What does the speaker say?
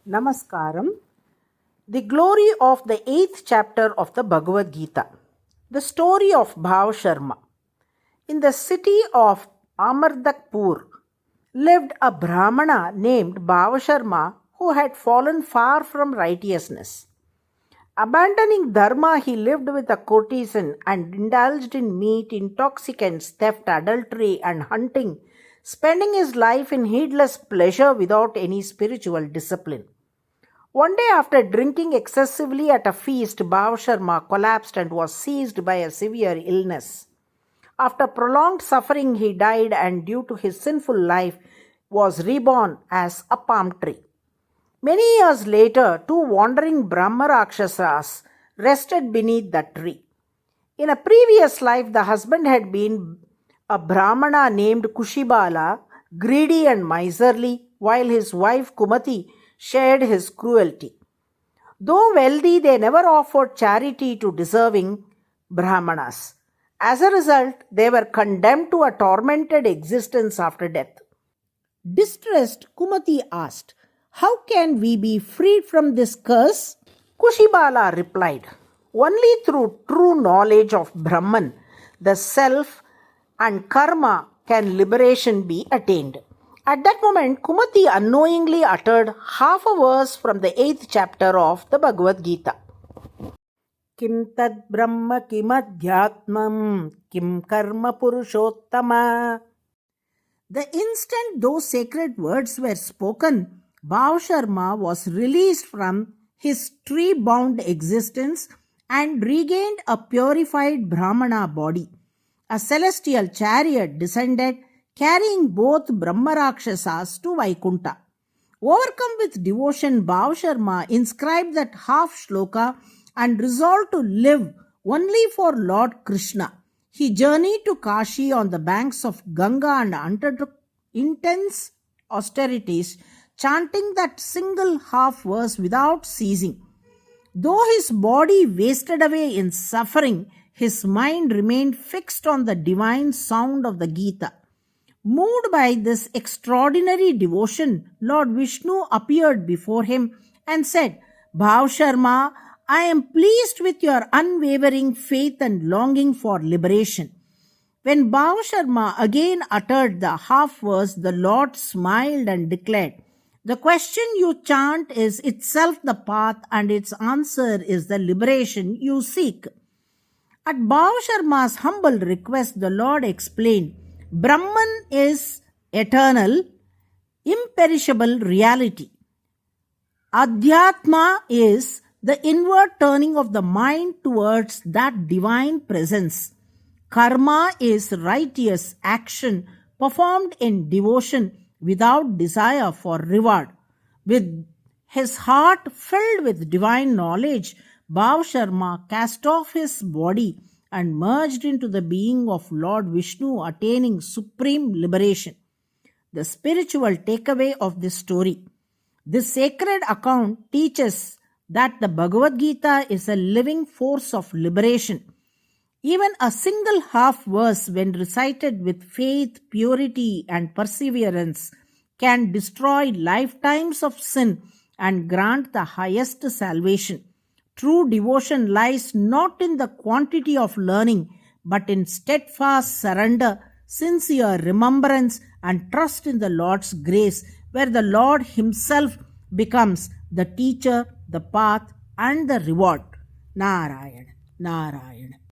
Namaskaram. The glory of the 8th chapter of the Bhagavad Gita. The story of Bhava Sharma. In the city of Amardakpur lived a Brahmana named Bhava Sharma who had fallen far from righteousness. Abandoning dharma, he lived with a courtesan and indulged in meat, intoxicants, theft, adultery, and hunting, spending his life in heedless pleasure without any spiritual discipline. One day, after drinking excessively at a feast, Bhava Sharma collapsed and was seized by a severe illness. After prolonged suffering, he died and due to his sinful life was reborn as a palm tree. Many years later, two wandering Brahma Rakshasas rested beneath the tree. In a previous life, the husband had been a Brahmana named Kushibala, greedy and miserly, while his wife Kumati shared his cruelty. Though wealthy, they never offered charity to deserving Brahmanas. As a result, they were condemned to a tormented existence after death. Distressed, Kumati asked, "How can we be freed from this curse?" Kushibala replied, "Only through true knowledge of Brahman, the self, and karma can liberation be attained." At that moment, Kumati unknowingly uttered half a verse from the 8th chapter of the Bhagavad Gita. Kim tad brahma kim adhyatmam kim karma purushottama. The instant those sacred words were spoken, Bhava Sharma was released from his tree-bound existence and regained a purified Brahmana body. A celestial chariot descended, carrying both Brahma Rakshasas to Vaikunta. Overcome with devotion, Bhava Sharma inscribed that half shloka and resolved to live only for Lord Krishna. He journeyed to Kashi on the banks of Ganga and undertook intense austerities, chanting that single half verse without ceasing. Though his body wasted away in suffering, his mind remained fixed on the divine sound of the Gita. Moved by this extraordinary devotion, Lord Vishnu appeared before him and said, "Bhava Sharma, I am pleased with your unwavering faith and longing for liberation." When Bhava Sharma again uttered the half verse, the Lord smiled and declared, "The question you chant is itself the path, and its answer is the liberation you seek." At Bhava Sharma's humble request, the Lord explained, Brahman is eternal, imperishable reality. Adhyatma is the inward turning of the mind towards that divine presence. Karma is righteous action performed in devotion without desire for reward. With his heart filled with divine knowledge, Bhava Sharma cast off his body and merged into the being of Lord Vishnu, attaining supreme liberation. The spiritual takeaway of this story. This sacred account teaches that the Bhagavad Gita is a living force of liberation. Even a single half verse, when recited with faith, purity, and perseverance, can destroy lifetimes of sin and grant the highest salvation. True devotion lies not in the quantity of learning, but in steadfast surrender, sincere remembrance, and trust in the Lord's grace, where the Lord Himself becomes the teacher, the path, and the reward. Narayana, Narayana.